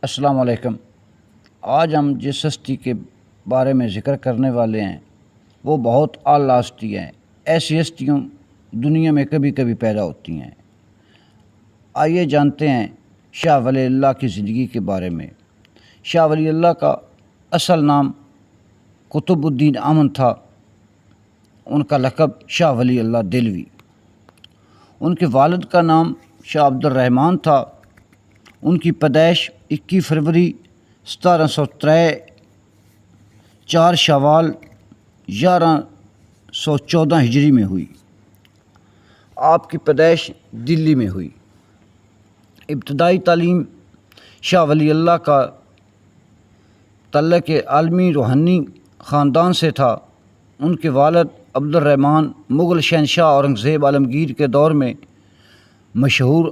السلام علیکم۔ آج ہم جس ہستی کے بارے میں ذکر کرنے والے ہیں وہ بہت اعلیٰ ہستی ہیں۔ ایسی ہستیوں دنیا میں کبھی کبھی پیدا ہوتی ہیں۔ آئیے جانتے ہیں شاہ ولی اللہ کی زندگی کے بارے میں۔ شاہ ولی اللہ کا اصل نام قطب الدین امن تھا۔ ان کا لقب شاہ ولی اللہ دہلوی۔ ان کے والد کا نام شاہ عبد الرحمن تھا۔ ان کی پیدائش 21 فروری 1703 4 شوال 1114 ہجری میں ہوئی۔ آپ کی پیدائش دلی میں ہوئی۔ ابتدائی تعلیم شاہ ولی اللہ کا تعلق عالمی روحانی خاندان سے تھا۔ ان کے والد عبد الرحمن مغل شہنشاہ اورنگزیب عالمگیر کے دور میں مشہور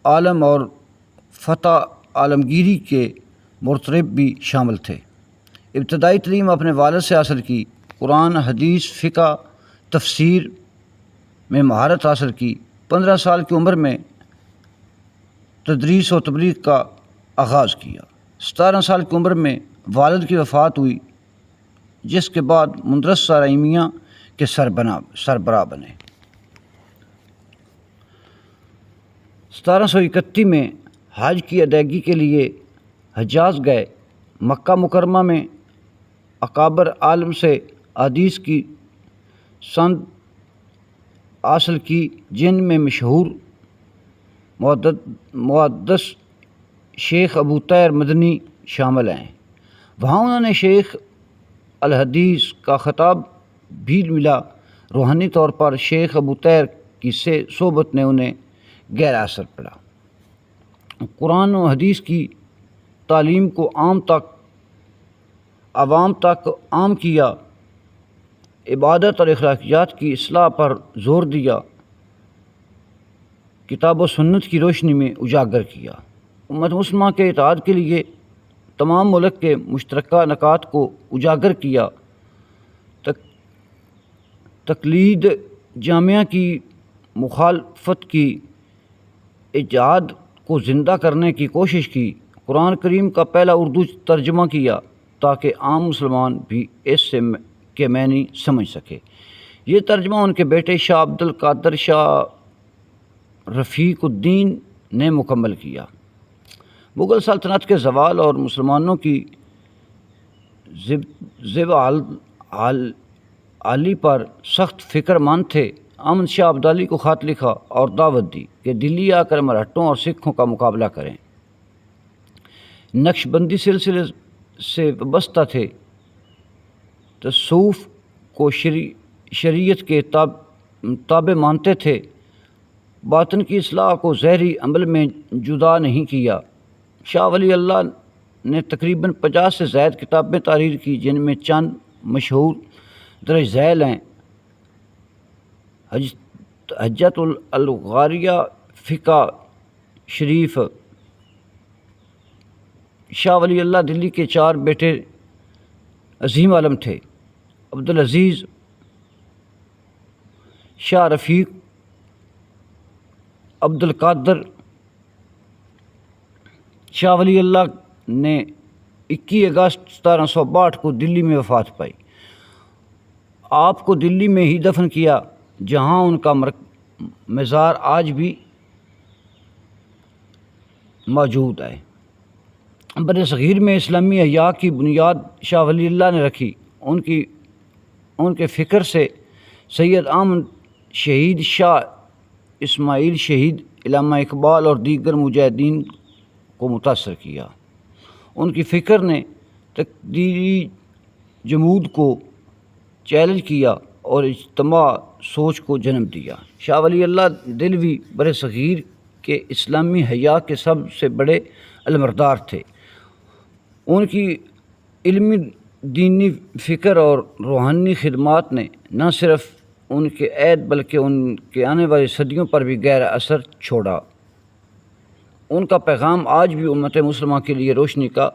عالم اور فتح عالمگیری کے مرتب بھی شامل تھے۔ ابتدائی تعلیم اپنے والد سے حاصل کی۔ قرآن، حدیث، فقہ، تفسیر میں مہارت حاصل کی۔ 15 سال کی عمر میں تدریس و تبلیغ کا آغاز کیا۔ 17 سال کی عمر میں والد کی وفات ہوئی، جس کے بعد مدرسہ رحیمیہ کے سربراہ بنے۔ 1731 میں حج کی ادائیگی کے لیے حجاز گئے۔ مکہ مکرمہ میں اکابر عالم سے حدیث کی سند حاصل کی، جن میں مشہور محدث شیخ ابو طاہر مدنی شامل ہیں۔ وہاں انہوں نے شیخ الحدیث کا خطاب بھی ملا۔ روحانی طور پر شیخ ابو طاہر کی صحبت نے انہیں گہرا اثر پڑا۔ قرآن و حدیث کی تعلیم کو عوام تک عام کیا۔ عبادت اور اخلاقیات کی اصلاح پر زور دیا۔ کتاب و سنت کی روشنی میں اجاگر کیا۔ امت مسلمہ کے اتحاد کے لیے تمام ملک کے مشترکہ نکات کو اجاگر کیا۔ تقلید جامعہ کی مخالفت کی، اتحاد کو زندہ کرنے کی کوشش کی۔ قرآن کریم کا پہلا اردو ترجمہ کیا تاکہ عام مسلمان بھی اس کے معنی سمجھ سکے۔ یہ ترجمہ ان کے بیٹے شاہ عبد القادر شاہ رفیق الدین نے مکمل کیا۔ مغل سلطنت کے زوال اور مسلمانوں کی زوال حالی پر سخت فکر مند تھے۔ احمد شاہ ابدالی کو خط لکھا اور دعوت دی کہ دلی آ کر مراٹھوں اور سکھوں کا مقابلہ کریں۔ نقش بندی سلسلے سے وابستہ تھے، تصوف کو شریعت کے تابع مانتے تھے، باطن کی اصلاح کو ظاہری عمل میں جدا نہیں کیا۔ شاہ ولی اللہ نے تقریباً 50 سے زائد کتابیں تحریر کی، جن میں چند مشہور درج ذیل ہیں: حجۃ الغاریہ، فقہ شریف۔ شاہ ولی اللہ دلی کے 4 بیٹے عظیم عالم تھے: عبدالعزیز، شاہ رفیق، عبد القادر۔ شاہ ولی اللہ نے 21 اگست 1762 کو دلی میں وفات پائی۔ آپ کو دلی میں ہی دفن کیا، جہاں ان کا مزار آج بھی موجود ہے۔ بر صغیر میں اسلامی احیاء کی بنیاد شاہ ولی اللہ نے رکھی۔ ان کے فکر سے سید احمد شہید، شاہ اسماعیل شہید، علامہ اقبال اور دیگر مجاہدین کو متاثر کیا۔ ان کی فکر نے تقدیری جمود کو چیلنج کیا اور اجتماع سوچ کو جنم دیا۔ شاہ ولی اللہ دہلوی بر صغیر کے اسلامی احیاء کے سب سے بڑے علمبردار تھے۔ ان کی علمی دینی فکر اور روحانی خدمات نے نہ صرف ان کے عہد بلکہ ان کے آنے والی صدیوں پر بھی گہرا اثر چھوڑا۔ ان کا پیغام آج بھی امت مسلمہ کے لیے روشنی کا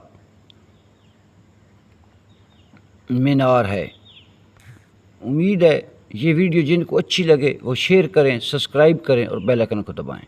مینار ہے۔ امید ہے یہ ویڈیو جن کو اچھی لگے وہ شیئر کریں، سبسکرائب کریں اور بیل آئیکن کو دبائیں۔